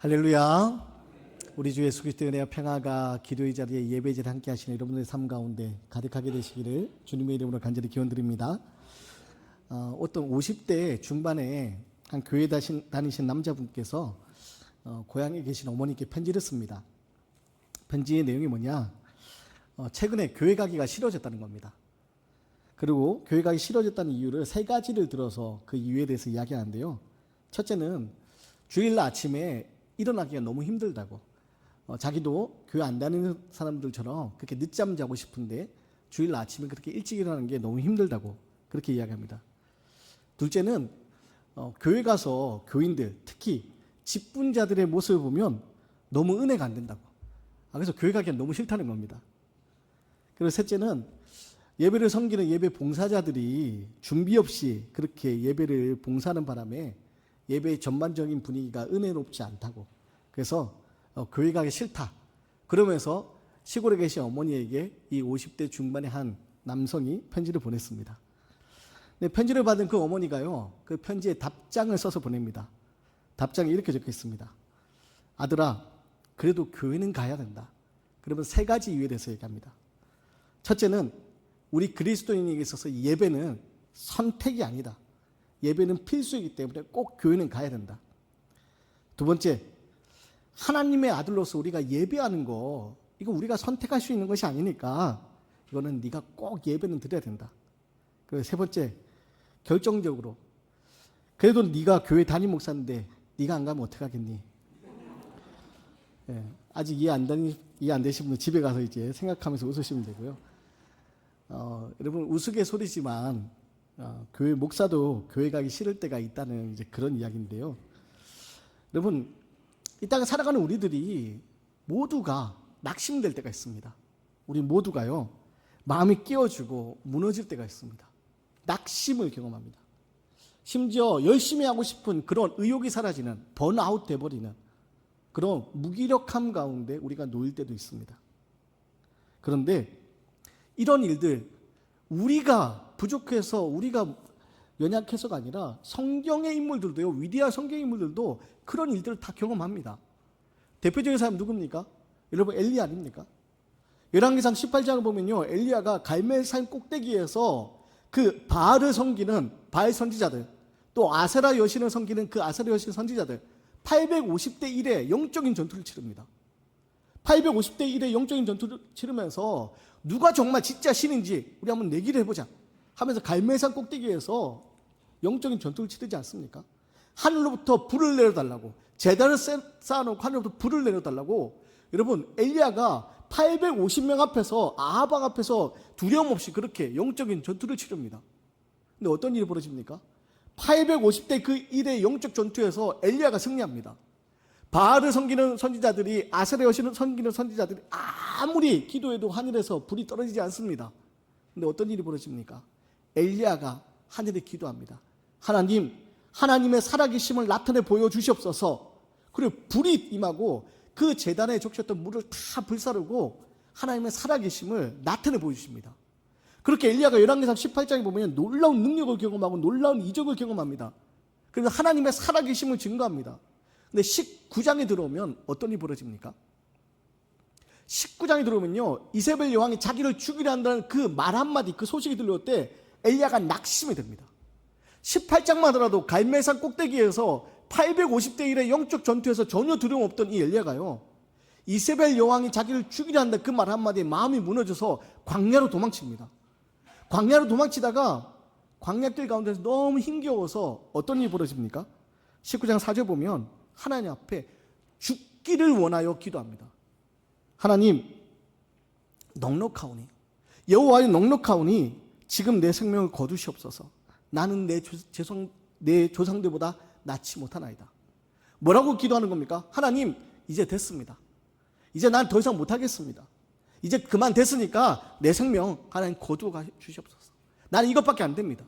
할렐루야. 우리 주 예수 그리스도의 은혜와 평화가 기도의 자리에 예배 자리에 함께 하시는 여러분들의 삶 가운데 가득하게 되시기를 주님의 이름으로 간절히 기원드립니다. 어떤 50대 중반에 한 교회 다니신 남자분께서 고향에 계신 어머니께 편지를 씁니다. 편지의 내용이 뭐냐, 최근에 교회 가기가 싫어졌다는 겁니다. 그리고 교회 가기 싫어졌다는 이유를 세 가지를 들어서 그 이유에 대해서 이야기하는데요. 첫째는 주일날 아침에 일어나기가 너무 힘들다고, 자기도 교회 안 다니는 사람들처럼 그렇게 늦잠 자고 싶은데 주일날 아침에 그렇게 일찍 일어나는 게 너무 힘들다고 그렇게 이야기합니다. 둘째는 교회 가서 교인들, 특히 직분자들의 모습을 보면 너무 은혜가 안 된다고, 그래서 교회 가기가 너무 싫다는 겁니다. 그리고 셋째는 예배를 섬기는 예배 봉사자들이 준비 없이 그렇게 예배를 봉사하는 바람에 예배의 전반적인 분위기가 은혜롭지 않다고, 그래서 교회 가기 싫다 그러면서 시골에 계신 어머니에게 이 50대 중반의 한 남성이 편지를 보냈습니다. 근데 편지를 받은 그 어머니가요, 그 편지에 답장을 써서 보냅니다. 답장에 이렇게 적혀 있습니다. 아들아, 그래도 교회는 가야 된다. 그러면 세 가지 이유에 대해서 얘기합니다. 첫째는 우리 그리스도인에게 있어서 예배는 선택이 아니다. 예배는 필수이기 때문에 꼭 교회는 가야 된다. 두 번째, 하나님의 아들로서 우리가 예배하는 거, 이거 우리가 선택할 수 있는 것이 아니니까 이거는 네가 꼭 예배는 드려야 된다. 그리고 세 번째, 결정적으로 그래도 네가 교회 담임 목사인데 네가 안 가면 어떡하겠니? 아직 이해 안 되신 분은 집에 가서 이제 생각하면서 웃으시면 되고요. 여러분, 우스갯소리지만 교회 목사도 교회 가기 싫을 때가 있다는 이제 그런 이야기인데요. 여러분, 이 땅에 살아가는 우리들이 모두가 낙심될 때가 있습니다. 우리 모두가요, 마음이 깨어지고 무너질 때가 있습니다. 낙심을 경험합니다. 심지어 열심히 하고 싶은 그런 의욕이 사라지는, 번아웃 돼버리는 그런 무기력함 가운데 우리가 놓일 때도 있습니다. 그런데 이런 일들, 우리가 부족해서, 우리가 연약해서가 아니라 성경의 인물들도요, 위대한 성경의 인물들도 그런 일들을 다 경험합니다. 대표적인 사람 누굽니까? 여러분, 엘리야 아닙니까? 열왕기상 18장을 보면요, 엘리야가 갈멜산 꼭대기에서 그 바알을 섬기는 바알 선지자들, 또 아세라 여신을 섬기는 그 아세라 여신 선지자들 850대 1의 영적인 전투를 치릅니다. 850대 1의 영적인 전투를 치르면서 누가 정말 진짜 신인지 우리 한번 내기를 해보자 하면서 갈멜산 꼭대기에서 영적인 전투를 치르지 않습니까? 하늘로부터 불을 내려달라고, 제단을 쌓아놓고 하늘로부터 불을 내려달라고. 여러분, 엘리야가 850명 앞에서, 아합왕 앞에서 두려움 없이 그렇게 영적인 전투를 치릅니다. 근데 어떤 일이 벌어집니까? 850대 그 1의 영적 전투에서 엘리야가 승리합니다. 바알을 섬기는 선지자들이, 아세라 여신을 섬기는 선지자들이 아무리 기도해도 하늘에서 불이 떨어지지 않습니다. 근데 어떤 일이 벌어집니까? 엘리야가 하늘에 기도합니다. 하나님, 하나님의 살아계심을 나타내 보여주시옵소서. 그리고 불이 임하고 그 제단에 적셨던 물을 다 불사르고 하나님의 살아계심을 나타내 보여주십니다. 그렇게 엘리야가 열왕기상 18장에 보면 놀라운 능력을 경험하고 놀라운 이적을 경험합니다. 그래서 하나님의 살아계심을 증거합니다. 근데 19장에 들어오면 어떤 일이 벌어집니까? 19장에 들어오면요, 이세벨 여왕이 자기를 죽이려 한다는 그 말 한마디, 그 소식이 들려올 때 엘리야가 낙심이 됩니다. 18장만 하더라도 갈멜산 꼭대기에서 850대 1의 영적 전투에서 전혀 두려움 없던 이 엘리야가요, 이세벨 여왕이 자기를 죽이려 한다 그 말 한마디에 마음이 무너져서 광야로 도망칩니다. 광야로 도망치다가 광야길 가운데서 너무 힘겨워서 어떤 일이 벌어집니까? 19장 4절 보면 하나님 앞에 죽기를 원하여 기도합니다. 하나님, 넉넉하오니, 여호와의 넉넉하오니 지금 내 생명을 거두시옵소서. 나는 내 조상들보다 낫지 못하나이다. 뭐라고 기도하는 겁니까? 하나님, 이제 됐습니다. 이제 난 더 이상 못하겠습니다. 이제 그만 됐으니까 내 생명 하나님 거두어 주시옵소서. 나는 이것밖에 안 됩니다.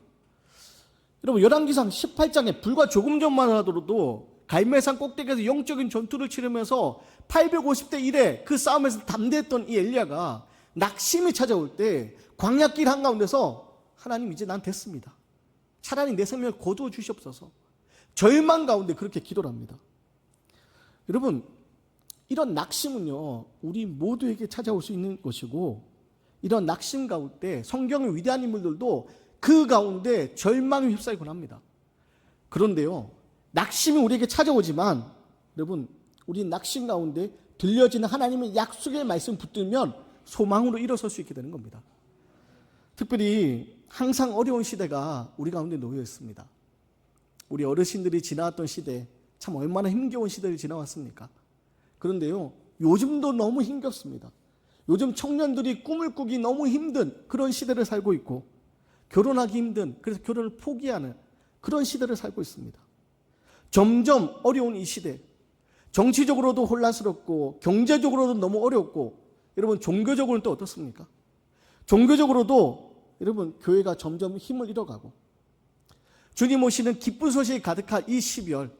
여러분, 열왕기상 18장에 불과 조금 전만 하더라도 갈멜산 꼭대기에서 영적인 전투를 치르면서 850대 1의 그 싸움에서 담대했던 이 엘리야가 낙심이 찾아올 때 광야길 한가운데서 하나님, 이제 난 됐습니다. 차라리 내 생명을 거두어 주시옵소서. 절망 가운데 그렇게 기도를 합니다. 여러분, 이런 낙심은요, 우리 모두에게 찾아올 수 있는 것이고, 이런 낙심 가운데 성경의 위대한 인물들도 그 가운데 절망에 휩싸이곤 합니다. 그런데요, 낙심이 우리에게 찾아오지만 여러분, 우리 낙심 가운데 들려지는 하나님의 약속의 말씀 붙들면 소망으로 일어설 수 있게 되는 겁니다. 특별히 항상 어려운 시대가 우리 가운데 놓여 있습니다. 우리 어르신들이 지나왔던 시대, 참 얼마나 힘겨운 시대를 지나왔습니까? 그런데요, 요즘도 너무 힘겹습니다. 요즘 청년들이 꿈을 꾸기 너무 힘든 그런 시대를 살고 있고, 결혼하기 힘든, 그래서 결혼을 포기하는 그런 시대를 살고 있습니다. 점점 어려운 이 시대, 정치적으로도 혼란스럽고 경제적으로도 너무 어렵고, 여러분 종교적으로는 또 어떻습니까? 종교적으로도 여러분 교회가 점점 힘을 잃어가고, 주님 오시는 기쁜 소식이 가득한 이 12월,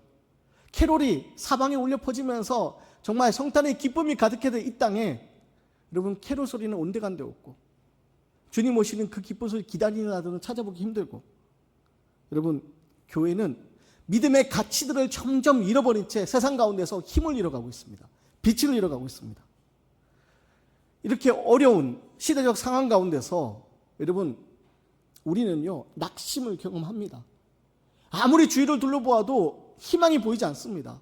캐롤이 사방에 울려 퍼지면서 정말 성탄의 기쁨이 가득해진 이 땅에 여러분 캐롤 소리는 온데간데 없고, 주님 오시는 그 기쁜 소리 기다리는 아들은 찾아보기 힘들고, 여러분 교회는 믿음의 가치들을 점점 잃어버린 채 세상 가운데서 힘을 잃어가고 있습니다. 빛을 잃어가고 있습니다. 이렇게 어려운 시대적 상황 가운데서 여러분 우리는요 낙심을 경험합니다. 아무리 주위를 둘러보아도 희망이 보이지 않습니다.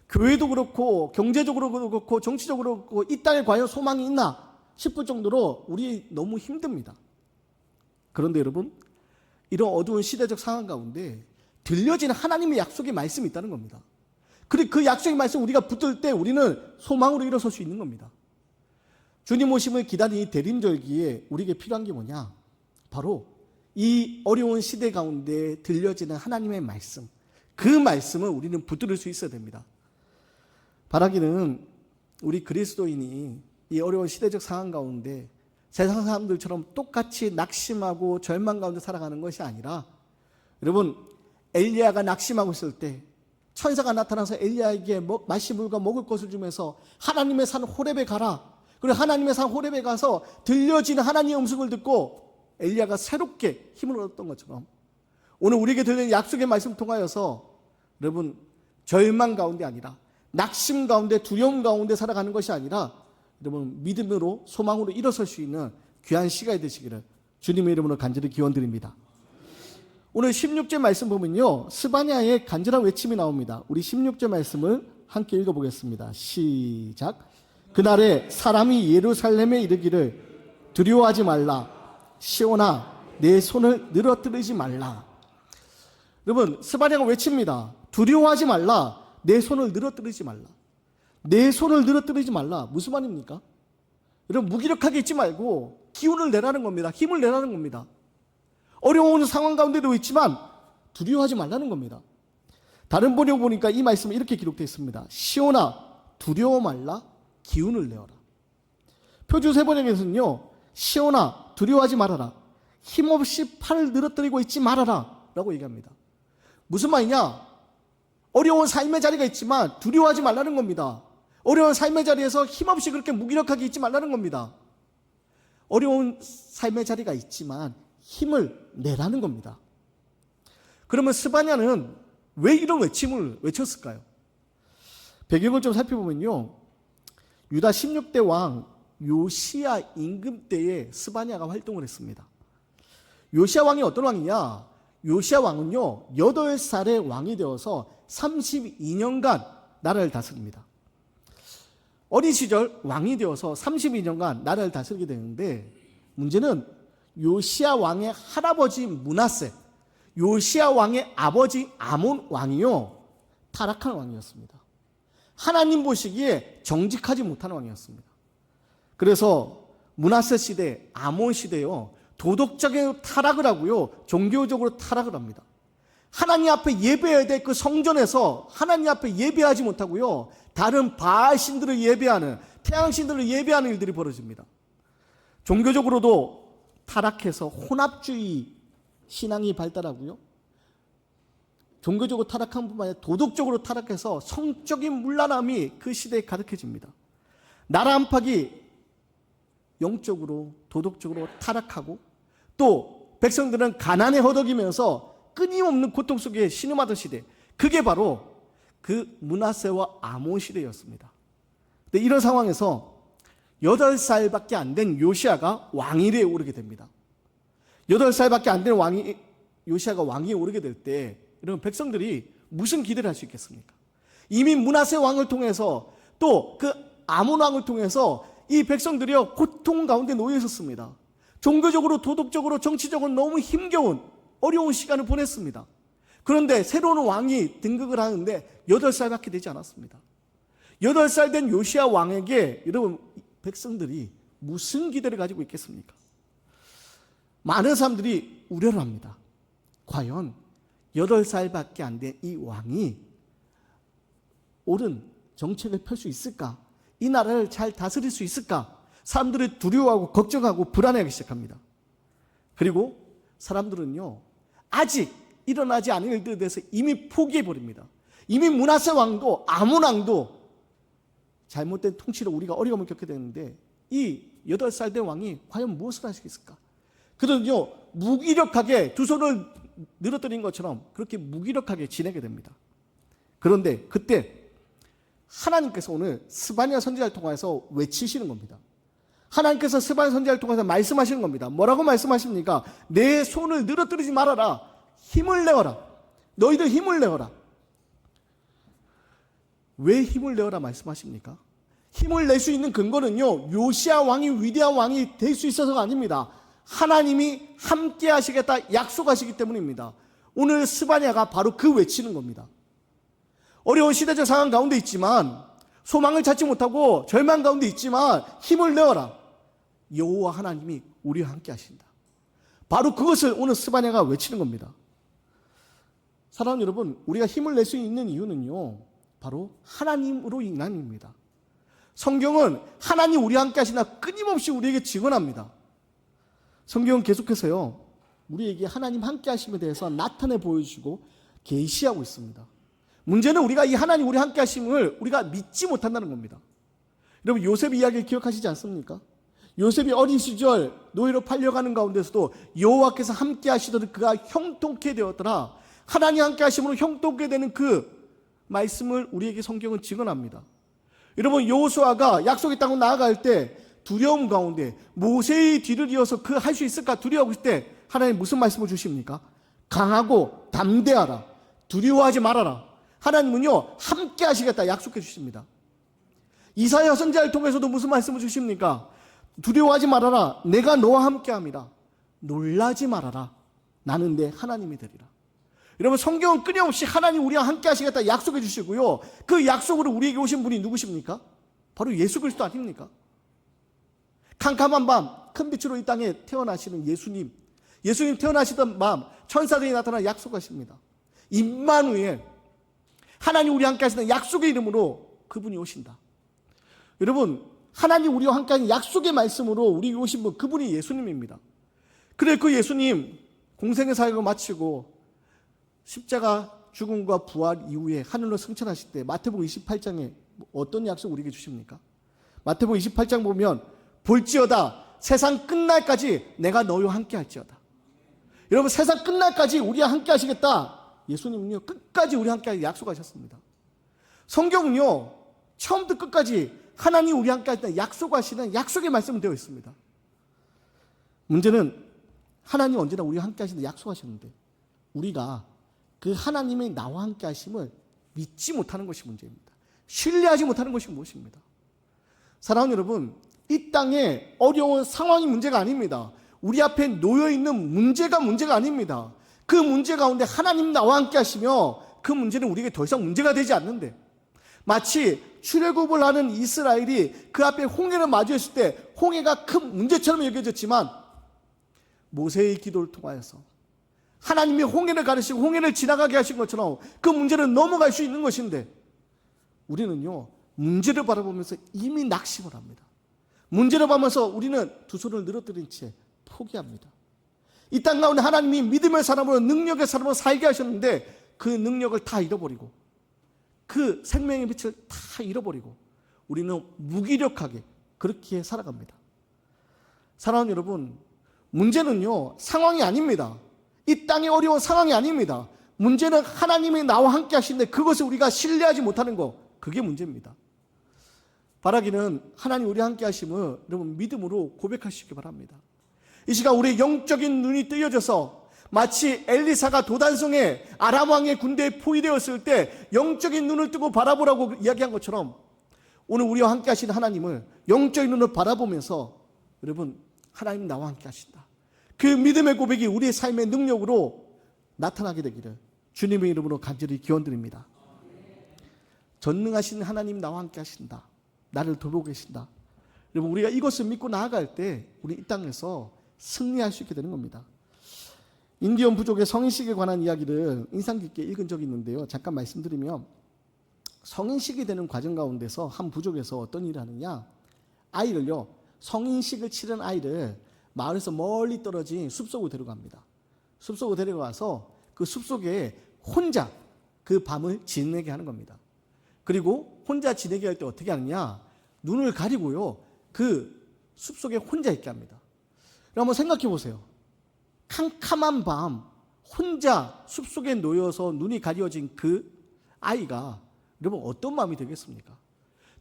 교회도 그렇고 경제적으로 그렇고 정치적으로 그렇고 이 땅에 과연 소망이 있나 싶을 정도로 우리 너무 힘듭니다. 그런데 여러분, 이런 어두운 시대적 상황 가운데 들려지는 하나님의 약속의 말씀이 있다는 겁니다. 그리고 그 약속의 말씀 우리가 붙들 때 우리는 소망으로 일어설 수 있는 겁니다. 주님 오심을 기다리는 이 대림절기에 우리에게 필요한 게 뭐냐? 바로 이 어려운 시대 가운데 들려지는 하나님의 말씀, 그 말씀을 우리는 붙들 수 있어야 됩니다. 바라기는 우리 그리스도인이 이 어려운 시대적 상황 가운데 세상 사람들처럼 똑같이 낙심하고 절망 가운데 살아가는 것이 아니라, 여러분 엘리야가 낙심하고 있을 때 천사가 나타나서 엘리야에게 마실 물과 먹을 것을 주면서 하나님의 산 호렙에 가라. 그리고 하나님의 산 호렙에 가서 들려지는 하나님의 음성을 듣고 엘리야가 새롭게 힘을 얻었던 것처럼, 오늘 우리에게 들리는 약속의 말씀을 통하여서 여러분 절망 가운데 아니라 낙심 가운데 두려움 가운데 살아가는 것이 아니라 여러분 믿음으로 소망으로 일어설 수 있는 귀한 시간이 되시기를 주님의 이름으로 간절히 기원드립니다. 오늘 16절 말씀 보면요, 스바냐의 간절한 외침이 나옵니다. 우리 16절 말씀을 함께 읽어보겠습니다. 시작. 그날에 사람이 예루살렘에 이르기를 두려워하지 말라. 시온아 내 손을 늘어뜨리지 말라. 여러분 스바냐가 외칩니다. 두려워하지 말라. 내 손을 늘어뜨리지 말라. 내 손을 늘어뜨리지 말라. 무슨 말입니까? 여러분 무기력하게 있지 말고 기운을 내라는 겁니다. 힘을 내라는 겁니다. 어려운 상황 가운데도 있지만 두려워하지 말라는 겁니다. 다른 번역 보니까 이 말씀이 이렇게 기록되어 있습니다. 시온아 두려워 말라. 기운을 내어라. 표준 세번역에서는요, 시온아 두려워하지 말아라. 힘없이 팔을 늘어뜨리고 있지 말아라 라고 얘기합니다. 무슨 말이냐? 어려운 삶의 자리가 있지만 두려워하지 말라는 겁니다. 어려운 삶의 자리에서 힘없이 그렇게 무기력하게 있지 말라는 겁니다. 어려운 삶의 자리가 있지만 힘을 내라는 겁니다. 그러면 스바냐는 왜 이런 외침을 외쳤을까요? 배경을 좀 살펴보면요, 유다 16대 왕 요시야 임금 때에 스바냐가 활동을 했습니다. 요시야 왕이 어떤 왕이냐? 요시야 왕은요 8살의 왕이 되어서 32년간 나라를 다스립니다. 어린 시절 왕이 되어서 32년간 나라를 다스리게 되는데, 문제는 요시야 왕의 할아버지 므낫세, 요시야 왕의 아버지 아몬 왕이요 타락한 왕이었습니다. 하나님 보시기에 정직하지 못한 왕이었습니다. 그래서 므낫세 시대, 아몬 시대요 도덕적인 타락을 하고요 종교적으로 타락을 합니다. 하나님 앞에 예배해야 될 그 성전에서 하나님 앞에 예배하지 못하고요 다른 바알 신들을 예배하는, 태양 신들을 예배하는 일들이 벌어집니다. 종교적으로도 타락해서 혼합주의 신앙이 발달하고요, 종교적으로 타락한 뿐만 아니라 도덕적으로 타락해서 성적인 문란함이 그 시대에 가득해집니다. 나라 안팎이 영적으로 도덕적으로 타락하고, 또 백성들은 가난에 허덕이면서 끊임없는 고통 속에 신음하던 시대, 그게 바로 그 므낫세와 아몬 시대였습니다. 근데 이런 상황에서 8살밖에 안 된 요시아가 왕위에 오르게 됩니다. 8살밖에 안 된 요시아가 왕위에 오르게 될 때 이런 백성들이 무슨 기대를 할 수 있겠습니까? 이미 므낫세 왕을 통해서 또 그 아몬 왕을 통해서 이 백성들이요 고통 가운데 놓여 있었습니다. 종교적으로, 도덕적으로, 정치적으로 너무 힘겨운 어려운 시간을 보냈습니다. 그런데 새로운 왕이 등극을 하는데 8살밖에 되지 않았습니다. 8살 된 요시아 왕에게 여러분 백성들이 무슨 기대를 가지고 있겠습니까? 많은 사람들이 우려를 합니다. 과연 8살밖에 안 된 이 왕이 옳은 정책을 펼 수 있을까? 이 나라를 잘 다스릴 수 있을까? 사람들이 두려워하고 걱정하고 불안해하기 시작합니다. 그리고 사람들은요 아직 일어나지 않은 일들에 대해서 이미 포기해버립니다. 이미 므낫세 왕도 아몬 왕도 잘못된 통치로 우리가 어려움을 겪게 되는데 이 8살 된 왕이 과연 무엇을 할 수 있을까? 그들은요 무기력하게 두 손을 늘어뜨린 것처럼 그렇게 무기력하게 지내게 됩니다. 그런데 그때 하나님께서 오늘 스바냐 선지자를 통해서 외치시는 겁니다. 하나님께서 스바냐 선지자를 통해서 말씀하시는 겁니다. 뭐라고 말씀하십니까? 내 손을 늘어뜨리지 말아라. 힘을 내어라. 너희들 힘을 내어라. 왜 힘을 내어라 말씀하십니까? 힘을 낼 수 있는 근거는요 요시아 왕이 위대한 왕이 될 수 있어서가 아닙니다. 하나님이 함께 하시겠다 약속하시기 때문입니다. 오늘 스바냐가 바로 그 외치는 겁니다. 어려운 시대적 상황 가운데 있지만 소망을 찾지 못하고 절망 가운데 있지만 힘을 내어라. 여호와 하나님이 우리와 함께 하신다. 바로 그것을 오늘 스바냐가 외치는 겁니다. 사랑하는 여러분, 우리가 힘을 낼 수 있는 이유는요 바로 하나님으로 인한입니다. 성경은 하나님 우리와 함께 하시나 끊임없이 우리에게 증언합니다. 성경은 계속해서요 우리에게 하나님 함께 하심에 대해서 나타내 보여주고 계시하고 있습니다. 문제는 우리가 이 하나님 우리 함께 하심을 우리가 믿지 못한다는 겁니다. 여러분 요셉 이야기를 기억하시지 않습니까? 요셉이 어린 시절 노예로 팔려가는 가운데서도 여호와께서 함께 하시더니 그가 형통케 되었더라. 하나님 함께 하심으로 형통케 되는 그 말씀을 우리에게 성경은 증언합니다. 여러분 여호수아가 약속의 땅으로 나아갈 때 두려움 가운데 모세의 뒤를 이어서 그 할 수 있을까 두려워하고 있을 때 하나님 무슨 말씀을 주십니까? 강하고 담대하라. 두려워하지 말아라. 하나님은요 함께 하시겠다 약속해 주십니다. 이사야 선지자를 통해서도 무슨 말씀을 주십니까? 두려워하지 말아라. 내가 너와 함께 함이라. 놀라지 말아라. 나는 내 하나님이 되리라. 여러분 성경은 끊임없이 하나님 우리와 함께 하시겠다 약속해 주시고요 그 약속으로 우리에게 오신 분이 누구십니까? 바로 예수 그리스도 아닙니까? 캄캄한 밤 큰 빛으로 이 땅에 태어나시는 예수님 태어나시던 밤 천사들이 나타나 약속하십니다. 임마누엘 하나님 우리와 함께 하시는 약속의 이름으로 그분이 오신다. 여러분 하나님 우리와 함께 하는 약속의 말씀으로 우리에게 오신 분 그분이 예수님입니다. 그래 그 예수님 공생의 사역을 마치고 십자가 죽음과 부활 이후에 하늘로 승천하실 때 마태복음 28장에 어떤 약속 우리에게 주십니까? 마태복음 28장 보면 볼지어다 세상 끝날까지 내가 너희와 함께 할지어다. 여러분 세상 끝날까지 우리와 함께 하시겠다. 예수님은요 끝까지 우리와 함께 약속하셨습니다. 성경은요 처음부터 끝까지 하나님 우리와 함께 하시는 약속하시는 약속의 말씀이 되어 있습니다. 문제는 하나님 언제나 우리와 함께 하시는 약속하셨는데 우리가 그 하나님의 나와 함께 하심을 믿지 못하는 것이 문제입니다. 신뢰하지 못하는 것이 무엇입니다? 사랑하는 여러분, 이 땅에 어려운 상황이 문제가 아닙니다. 우리 앞에 놓여있는 문제가 아닙니다. 그 문제 가운데 하나님 나와 함께 하시며 그 문제는 우리에게 더 이상 문제가 되지 않는데 마치 출애굽을 하는 이스라엘이 그 앞에 홍해를 마주했을 때 홍해가 큰 문제처럼 여겨졌지만 모세의 기도를 통하여서 하나님이 홍해를 가르치고 홍해를 지나가게 하신 것처럼 그 문제는 넘어갈 수 있는 것인데 우리는요 문제를 바라보면서 이미 낙심을 합니다. 문제를 보면서 우리는 두 손을 늘어뜨린 채 포기합니다. 이 땅 가운데 하나님이 믿음의 사람으로 능력의 사람으로 살게 하셨는데 그 능력을 다 잃어버리고 그 생명의 빛을 다 잃어버리고 우리는 무기력하게 그렇게 살아갑니다. 사랑하는 여러분, 문제는요 상황이 아닙니다. 이 땅의 어려운 상황이 아닙니다. 문제는 하나님이 나와 함께 하시는데 그것을 우리가 신뢰하지 못하는 거, 그게 문제입니다. 바라기는 하나님 우리 함께 하심을 여러분 믿음으로 고백하시기 바랍니다. 이 시간 우리의 영적인 눈이 뜨여져서 마치 엘리사가 도단성에 아람 왕의 군대에 포위되었을 때 영적인 눈을 뜨고 바라보라고 이야기한 것처럼 오늘 우리와 함께 하신 하나님을 영적인 눈을 바라보면서 여러분 하나님 나와 함께 하신다, 그 믿음의 고백이 우리의 삶의 능력으로 나타나게 되기를 주님의 이름으로 간절히 기원드립니다. 전능하신 하나님 나와 함께 하신다, 나를 돌보고 계신다. 여러분 우리가 이것을 믿고 나아갈 때 우리 이 땅에서 승리할 수 있게 되는 겁니다. 인디언 부족의 성인식에 관한 이야기를 인상 깊게 읽은 적이 있는데요, 잠깐 말씀드리면 성인식이 되는 과정 가운데서 한 부족에서 어떤 일을 하느냐, 아이를요, 성인식을 치른 아이를 마을에서 멀리 떨어진 숲속으로 데려갑니다. 숲속으로 데려가서 그 숲속에 혼자 그 밤을 지내게 하는 겁니다. 그리고 혼자 지내게 할 때 어떻게 하느냐, 눈을 가리고요 그 숲속에 혼자 있게 합니다. 한번 생각해 보세요. 캄캄한 밤 혼자 숲속에 놓여서 눈이 가려진 그 아이가 여러분 어떤 마음이 되겠습니까?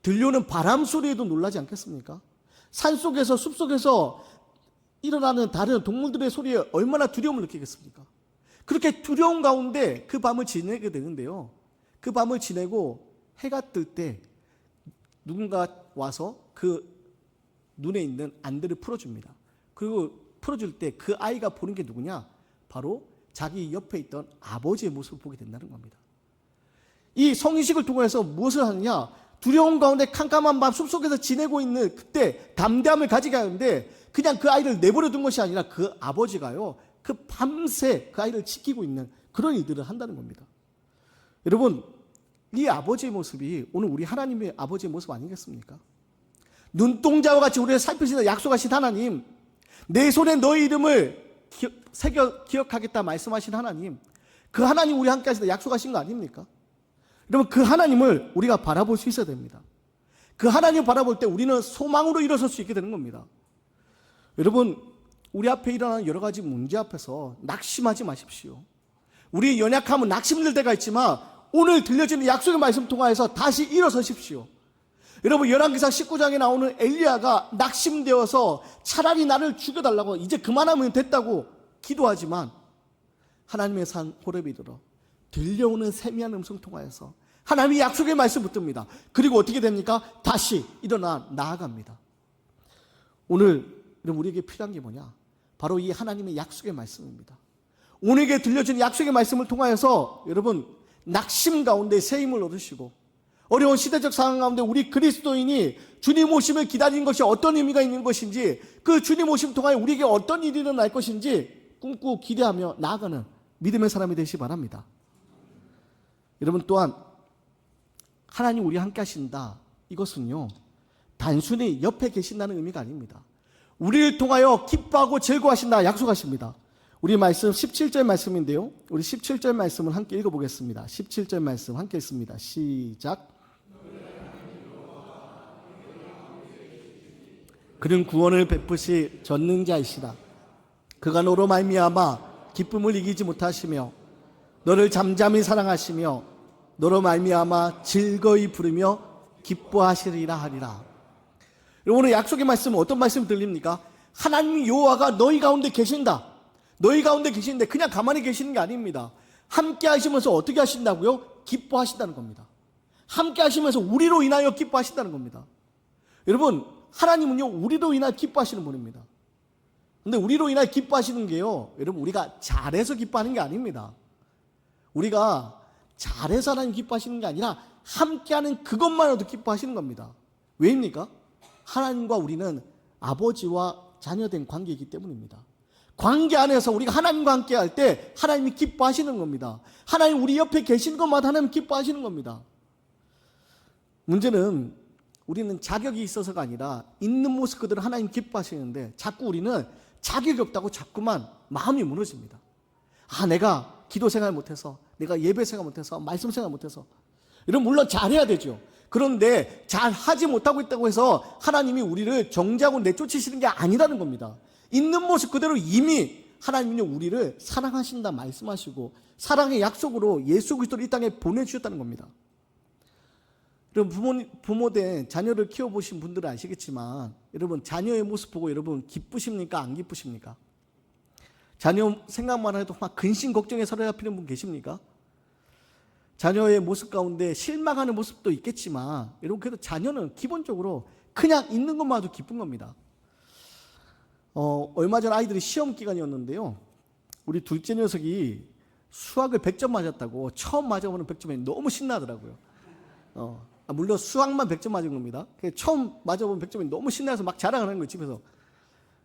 들려오는 바람 소리에도 놀라지 않겠습니까? 산속에서 숲속에서 일어나는 다른 동물들의 소리에 얼마나 두려움을 느끼겠습니까? 그렇게 두려운 가운데 그 밤을 지내게 되는데요, 그 밤을 지내고 해가 뜰 때 누군가 와서 그 눈에 있는 안대를 풀어줍니다. 그리고 풀어줄 때 그 아이가 보는 게 누구냐? 바로 자기 옆에 있던 아버지의 모습을 보게 된다는 겁니다. 이 성인식을 통해서 무엇을 하느냐? 두려운 가운데 캄캄한 밤 숲속에서 지내고 있는 그때 담대함을 가지게 하는데 그냥 그 아이를 내버려 둔 것이 아니라 그 아버지가요 그 밤새 그 아이를 지키고 있는 그런 일들을 한다는 겁니다. 여러분 이 아버지의 모습이 오늘 우리 하나님의 아버지의 모습 아니겠습니까? 눈동자와 같이 우리를 살피시는 약속하신 하나님, 내 손에 너의 이름을 새겨 기억하겠다 말씀하신 하나님, 그 하나님 우리 함께 하시다 약속하신 거 아닙니까? 여러분 그 하나님을 우리가 바라볼 수 있어야 됩니다. 그 하나님을 바라볼 때 우리는 소망으로 일어설 수 있게 되는 겁니다. 여러분 우리 앞에 일어나는 여러 가지 문제 앞에서 낙심하지 마십시오. 우리 연약함은 낙심될 때가 있지만 오늘 들려지는 약속의 말씀 통하여서 다시 일어서십시오. 여러분 열왕기상 19장에 나오는 엘리야가 낙심되어서 차라리 나를 죽여달라고 이제 그만하면 됐다고 기도하지만 하나님의 산 호렙이 들어 들려오는 세미한 음성 통하여서 하나님의 약속의 말씀 붙듭니다. 그리고 어떻게 됩니까? 다시 일어나 나아갑니다. 오늘 여러분 우리에게 필요한 게 뭐냐? 바로 이 하나님의 약속의 말씀입니다. 오늘에게 들려진 약속의 말씀을 통하여서 여러분 낙심 가운데 새 힘을 얻으시고 어려운 시대적 상황 가운데 우리 그리스도인이 주님 오심을 기다리는 것이 어떤 의미가 있는 것인지, 그 주님 오심 통하여 우리에게 어떤 일이 일어날 것인지 꿈꾸고 기대하며 나아가는 믿음의 사람이 되시기 바랍니다. 여러분 또한 하나님 우리 함께 하신다, 이것은요 단순히 옆에 계신다는 의미가 아닙니다. 우리를 통하여 기뻐하고 즐거워하신다 약속하십니다. 우리 말씀 17절 말씀인데요, 우리 17절 말씀을 함께 읽어보겠습니다. 17절 말씀 함께 읽습니다. 시작. 그는 구원을 베푸시 전능자이시라. 그가 너로 말미암아 기쁨을 이기지 못하시며 너를 잠잠히 사랑하시며 너로 말미암아 즐거이 부르며 기뻐하시리라 하리라. 오늘 약속의 말씀은 어떤 말씀 들립니까? 하나님 여호와가 너희 가운데 계신다. 너희 가운데 계시는데 그냥 가만히 계시는 게 아닙니다. 함께 하시면서 어떻게 하신다고요? 기뻐하신다는 겁니다. 함께 하시면서 우리로 인하여 기뻐하신다는 겁니다. 여러분 하나님은요 우리로 인하여 기뻐하시는 분입니다. 근데 우리로 인하여 기뻐하시는 게요 여러분 우리가 잘해서 기뻐하는 게 아닙니다. 우리가 잘해서 하나님 기뻐하시는 게 아니라 함께하는 그것만으로도 기뻐하시는 겁니다. 왜입니까? 하나님과 우리는 아버지와 자녀된 관계이기 때문입니다. 관계 안에서 우리가 하나님과 함께 할 때 하나님이 기뻐하시는 겁니다. 하나님 우리 옆에 계신 것마다 하나님 기뻐하시는 겁니다. 문제는 우리는 자격이 있어서가 아니라 있는 모습 그대로 하나님 기뻐하시는데 자꾸 우리는 자격이 없다고 자꾸만 마음이 무너집니다. 내가 기도 생활 못해서, 내가 예배 생활 못해서, 말씀 생활 못해서. 이런 물론 잘해야 되죠. 그런데 잘하지 못하고 있다고 해서 하나님이 우리를 정죄하고 내쫓으시는 게 아니라는 겁니다. 있는 모습 그대로 이미 하나님은요 우리를 사랑하신다 말씀하시고 사랑의 약속으로 예수 그리스도를 이 땅에 보내주셨다는 겁니다. 여러분 부모된 자녀를 키워보신 분들은 아시겠지만 여러분 자녀의 모습 보고 여러분 기쁘십니까? 안 기쁘십니까? 자녀 생각만 해도 막 근심 걱정에 사로잡히는 분 계십니까? 자녀의 모습 가운데 실망하는 모습도 있겠지만 여러분 그래도 자녀는 기본적으로 그냥 있는 것만도 기쁜 겁니다. 얼마 전 아이들이 시험 기간이었는데요. 우리 둘째 녀석이 수학을 100점 맞았다고 처음 맞아보는 100점에 너무 신나더라고요. 물론 수학만 100점 맞은 겁니다. 처음 맞아보는 100점이 너무 신나서 막 자랑을 하는 거예요, 집에서.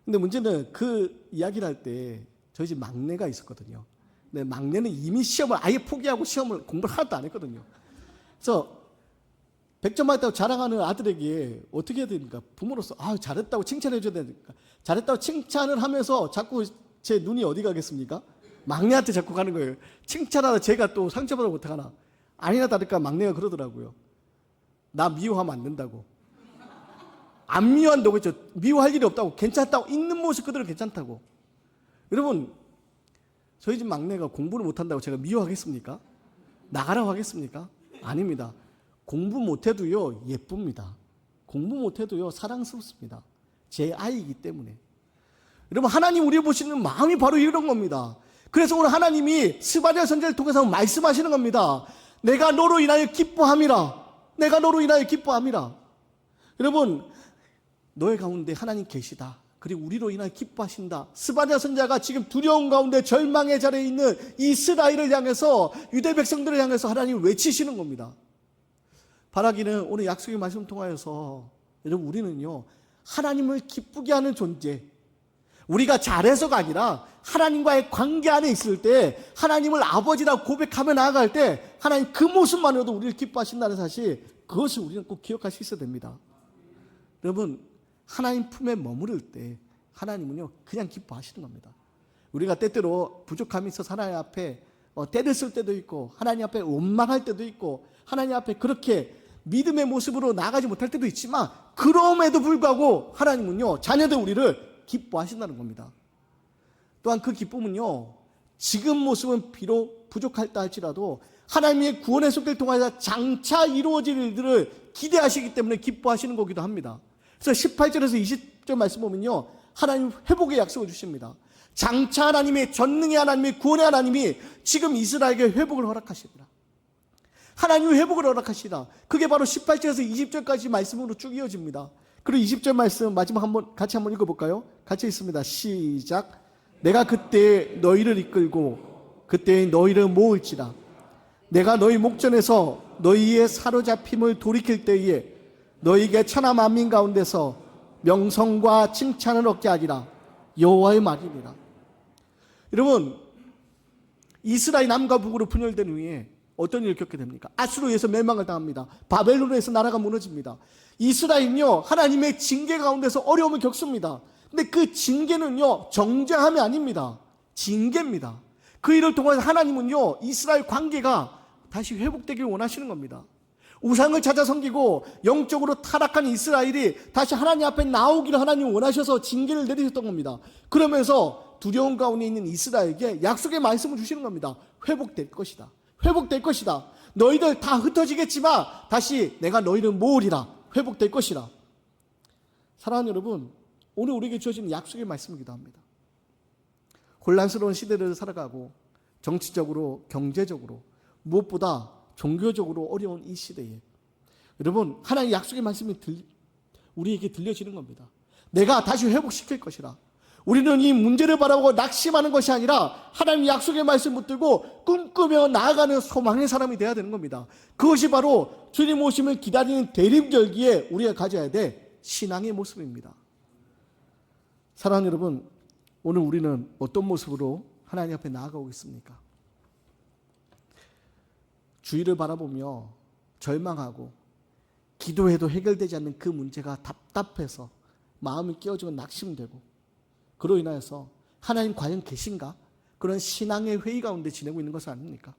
근데 문제는 그 이야기를 할 때 저희 집 막내가 있었거든요. 근데 막내는 이미 시험을 아예 포기하고 시험을 공부를 하나도 안 했거든요. 그래서 100점 맞았다고 자랑하는 아들에게 어떻게 해야 됩니까? 부모로서 잘했다고 칭찬해 줘야 되니까. 잘했다고 칭찬을 하면서 자꾸 제 눈이 어디 가겠습니까? 막내한테 자꾸 가는 거예요. 칭찬하다 제가 또 상처받으면 어떡하나. 아니나 다를까 막내가 그러더라고요. 나 미워하면 안 된다고. 안 미워한다고 했죠. 미워할 일이 없다고. 괜찮다고. 있는 모습 그대로 괜찮다고. 여러분 저희 집 막내가 공부를 못한다고 제가 미워하겠습니까? 나가라고 하겠습니까? 아닙니다. 공부 못해도요 예쁩니다. 공부 못해도요 사랑스럽습니다. 제 아이이기 때문에. 여러분 하나님 우리 보시는 마음이 바로 이런 겁니다. 그래서 오늘 하나님이 스바랴 선지자를 통해서 말씀하시는 겁니다. 내가 너로 인하여 기뻐함이라. 내가 너로 인하여 기뻐함이라. 여러분 너의 가운데 하나님 계시다. 그리고 우리로 인하여 기뻐하신다. 스바랴 선지자가 지금 두려움 가운데 절망의 자리에 있는 이스라엘을 향해서 유대 백성들을 향해서 하나님 외치시는 겁니다. 바라기는 오늘 약속의 말씀 통하여서 여러분 우리는요 하나님을 기쁘게 하는 존재, 우리가 잘해서가 아니라 하나님과의 관계 안에 있을 때 하나님을 아버지라고 고백하며 나아갈 때 하나님 그 모습만으로도 우리를 기뻐하신다는 사실, 그것을 우리는 꼭 기억할 수 있어야 됩니다. 여러분 하나님 품에 머무를 때 하나님은요 그냥 기뻐하시는 겁니다. 우리가 때때로 부족함이 있어서 하나님 앞에 때를 쓸 때도 있고 하나님 앞에 원망할 때도 있고 하나님 앞에 그렇게 믿음의 모습으로 나아가지 못할 때도 있지만 그럼에도 불구하고 하나님은요 자녀들 우리를 기뻐하신다는 겁니다. 또한 그 기쁨은요 지금 모습은 비록 부족할다 할지라도 하나님의 구원의 속을 통해서 장차 이루어질 일들을 기대하시기 때문에 기뻐하시는 거기도 합니다. 그래서 18절에서 20절 말씀 보면요 하나님 회복의 약속을 주십니다. 장차 하나님의 전능의 하나님의 구원의 하나님이 지금 이스라엘에게 회복을 허락하시리라. 하나님의 회복을 허락하시리라. 그게 바로 18절에서 20절까지 말씀으로 쭉 이어집니다. 그리고 20절 말씀 마지막 같이 한번 읽어볼까요? 같이 읽습니다. 시작. 내가 그때 너희를 이끌고 그때 너희를 모을지라. 내가 너희 목전에서 너희의 사로잡힘을 돌이킬 때에 너희에게 천하 만민 가운데서 명성과 칭찬을 얻게 하리라. 여호와의 말이니라. 여러분 이스라엘 남과 북으로 분열된 후에 어떤 일을 겪게 됩니까? 아수르에 의해서 멸망을 당합니다. 바벨론에 의해서 나라가 무너집니다. 이스라엘은요 하나님의 징계 가운데서 어려움을 겪습니다. 근데 그 징계는요 정죄함이 아닙니다. 징계입니다. 그 일을 통해서 하나님은요 이스라엘 관계가 다시 회복되길 원하시는 겁니다. 우상을 찾아 섬기고 영적으로 타락한 이스라엘이 다시 하나님 앞에 나오기를 하나님 원하셔서 징계를 내리셨던 겁니다. 그러면서 두려움 가운데 있는 이스라엘에게 약속의 말씀을 주시는 겁니다. 회복될 것이다. 회복될 것이다. 너희들 다 흩어지겠지만 다시 내가 너희를 모으리라. 회복될 것이라. 사랑하는 여러분, 오늘 우리에게 주어진 약속의 말씀이기도 합니다. 혼란스러운 시대를 살아가고 정치적으로 경제적으로 무엇보다 종교적으로 어려운 이 시대에 여러분 하나님의 약속의 말씀이 우리에게 들려지는 겁니다. 내가 다시 회복시킬 것이라. 우리는 이 문제를 바라보고 낙심하는 것이 아니라 하나님의 약속의 말씀 붙들고 꿈꾸며 나아가는 소망의 사람이 되어야 되는 겁니다. 그것이 바로 주님 오심을 기다리는 대림절기에 우리가 가져야 될 신앙의 모습입니다. 사랑하는 여러분, 오늘 우리는 어떤 모습으로 하나님 앞에 나아가고 있습니까? 주위를 바라보며 절망하고 기도해도 해결되지 않는 그 문제가 답답해서 마음이 깨어지고 낙심되고 그로 인하여서 하나님 과연 계신가? 그런 신앙의 회의 가운데 지내고 있는 것은 아닙니까?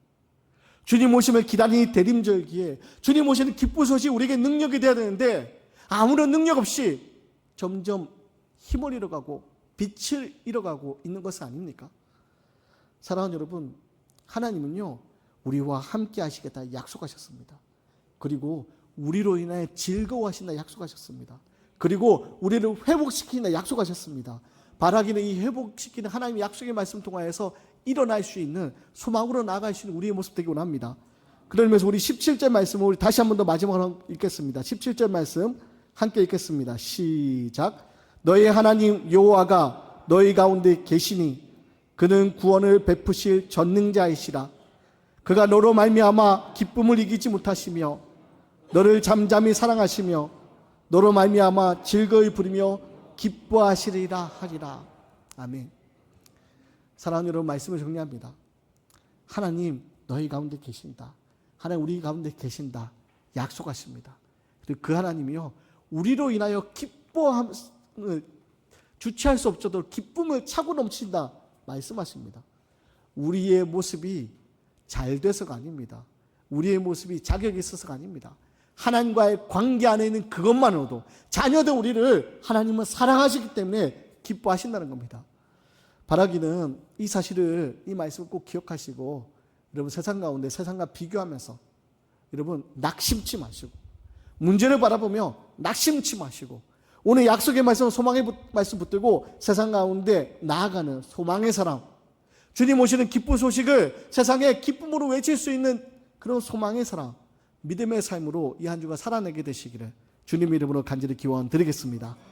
주님 오심을 기다리는 대림절기에 주님 오시는 기쁜 소식이 우리에게 능력이 되어야 되는데 아무런 능력 없이 점점 힘을 잃어가고 빛을 잃어가고 있는 것은 아닙니까? 사랑하는 여러분, 하나님은요 우리와 함께 하시겠다 약속하셨습니다. 그리고 우리로 인하여 즐거워하신다 약속하셨습니다. 그리고 우리를 회복시킨다 약속하셨습니다. 바라기는 이 회복시키는 하나님의 약속의 말씀 통하여서 일어날 수 있는, 소망으로 나아갈 수 있는 우리의 모습 되기 원합니다. 그러면서 우리 17절 말씀을 우리 다시 한 번 더 마지막으로 읽겠습니다. 17절 말씀 함께 읽겠습니다. 시작. 너의 하나님 여호와가 너희 가운데 계시니 그는 구원을 베푸실 전능자이시라. 그가 너로 말미암아 기쁨을 이기지 못하시며 너를 잠잠히 사랑하시며 너로 말미암아 즐거이 부르며 기뻐하시리라 하리라. 아멘. 사랑하는 여러분, 말씀을 정리합니다. 하나님 너희 가운데 계신다. 하나님 우리 가운데 계신다 약속하십니다. 그리고 그 하나님이요 우리로 인하여 기뻐함을 주체할 수 없도록 기쁨을 차고 넘친다 말씀하십니다. 우리의 모습이 잘 돼서가 아닙니다. 우리의 모습이 자격이 있어서가 아닙니다. 하나님과의 관계 안에 있는 그것만으로도 자녀된 우리를 하나님은 사랑하시기 때문에 기뻐하신다는 겁니다. 바라기는 이 사실을, 이 말씀을 꼭 기억하시고 여러분 세상 가운데 세상과 비교하면서 여러분 낙심치 마시고 문제를 바라보며 낙심치 마시고 오늘 약속의 말씀, 소망의 말씀 붙들고 세상 가운데 나아가는 소망의 사람, 주님 오시는 기쁜 소식을 세상에 기쁨으로 외칠 수 있는 그런 소망의 사람, 믿음의 삶으로 이 한 주가 살아내게 되시기를 주님 이름으로 간절히 기원 드리겠습니다.